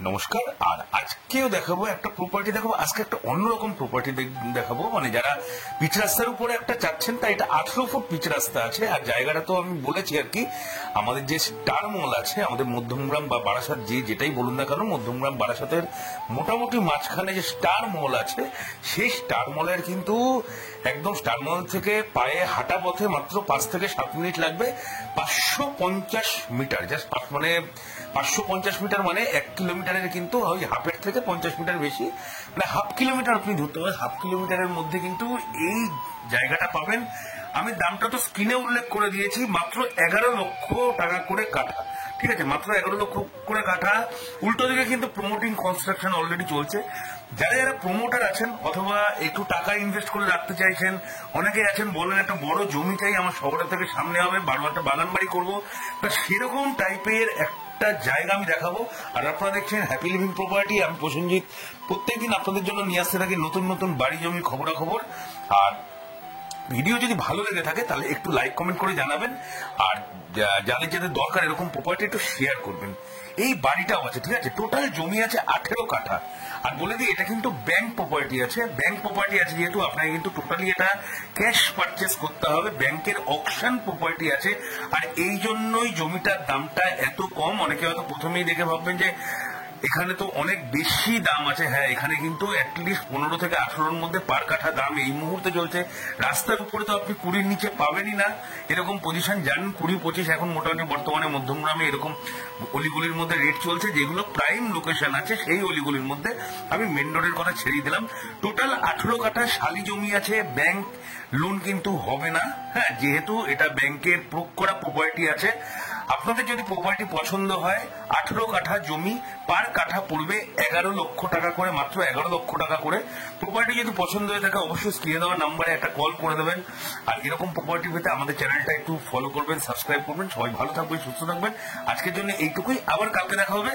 নমস্কার। আর আজকেও দেখাবো একটা প্রপার্টি, দেখাবো আজকে একটা অন্যরকম প্রপার্টি দেখাবো। মানে যারা পিচ রাস্তার উপরে একটা চাচ্ছেন, তাই এটা 18 ফুট পিচ রাস্তা আছে। আর জায়গাটা তো আমি বলেছি আর কি, আমাদের যে স্টার মল আছে, আমাদের মধ্যমগ্রাম বা বারাসাত যেটাই বলুন না কেন, মধ্যমগ্রাম বারাসাতের মোটামুটি মাঝখানে যে স্টার মল আছে, সেই স্টার মলের কিন্তু একদম স্টার মল থেকে পায়ে হাঁটা পথে মাত্র 5 থেকে 7 মিনিট লাগবে। 550 মিটার, জাস্ট মানে 550 মিটার মানে 1 কিলোমিটারের কিন্তু ওই হাফের থেকে 50 মিটার বেশি, মানে হাফ কিলোমিটার আপনি ধরতে পারেন। হাফ কিলোমিটারের মধ্যে কিন্তু এই জায়গাটা পাবেন। আমি দামটা তো স্ক্রিনে উল্লেখ করে দিয়েছি, মাত্র 11 লক্ষ টাকা করে কাঠা। ঠিক আছে, মাত্র 11 লক্ষ করে কাঠা। উল্টো দিকে কিন্তু প্রমোটিং কনস্ট্রাকশন অলরেডি চলছে। যারা যারা প্রমোটার আছেন অথবা একটু টাকা ইনভেস্ট করে রাখতে চাইছেন, অনেকেই আছেন বলেন একটা বড় জমি চাই আমার, শহরের থেকে সামনে হবে, একটা বাগান বাড়ি করবো, সেরকম টাইপের একটা জায়গা আমি দেখাবো। আর আপনারা দেখছেন হ্যাপি লিভিং প্রপার্টি। আমি প্রসেনজিৎ প্রত্যেকদিন আপনাদের জন্য নিয়ে আসতে থাকি নতুন নতুন বাড়ি জমি খবরাখবর। আর ভিডিও যদি ভালো লেগে থাকে তাহলে একটু লাইক কমেন্ট করে জানাবেন। আর যাদের যাদের দরকার এরকম প্রপার্টি একটু শেয়ার করবেন। এই বাড়িটাও আছে, ঠিক আছে, টোটাল জমি আছে 18 কাঠা। আর বলে দিই এটা কিন্তু ব্যাংক প্রপার্টি আছে। ব্যাংক প্রপার্টি আছে যেহেতু আপনাকে কিন্তু টোটালি এটা ক্যাশ পারচেস করতে হবে, ব্যাংকের অকশন প্রপার্টি আছে। আর এই জন্যই জমিটার দামটা এত কম। অনেকে হয়তো প্রথমেই দেখে ভাববেন যে এখানে তো অনেক বেশি দাম আছে। হ্যাঁ, এখানে কিন্তু অ্যাটলিস্ট 15 থেকে 18-র মধ্যে পার কাঠা দাম এই মুহূর্তে চলছে। রাস্তার উপরে তো আপনি 20-র নিচে পাবেনই না, এরকম পজিশন। জানেন 20-25 এখন মোটামুটি বর্তমানে মধ্যমগ্রামে এরকম অলিগুলির মধ্যে রেট চলছে, যেগুলো প্রাইম লোকেশন আছে সেই অলিগুলির মধ্যে। আমি মেন রোডের কথা ছেড়ে দিলাম। টোটাল 18 কাঠা শালি জমি আছে। ব্যাংক লোন কিন্তু হবে না, হ্যাঁ, যেহেতু এটা ব্যাংকের প্রুভ করা প্রপার্টি আছে। আপনাদের যদি প্রপার্টি পছন্দ হয়, 18 কাঠা জমি, পার কাঠা পড়বে 11 লক্ষ টাকা করে, মাত্র 11 লক্ষ টাকা করে। প্রপার্টি যদি পছন্দ হয়ে থাকে অবশ্যই স্ক্রিনে দেওয়া নাম্বারে একটা কল করে দেবেন। আর এরকম প্রপার্টি পেতে আমাদের চ্যানেলটা একটু ফলো করবেন, সাবস্ক্রাইব করবেন। সবাই ভালো থাকবেন, সুস্থ থাকবেন। আজকের জন্য এইটুকুই, আবার কালকে দেখা হবে।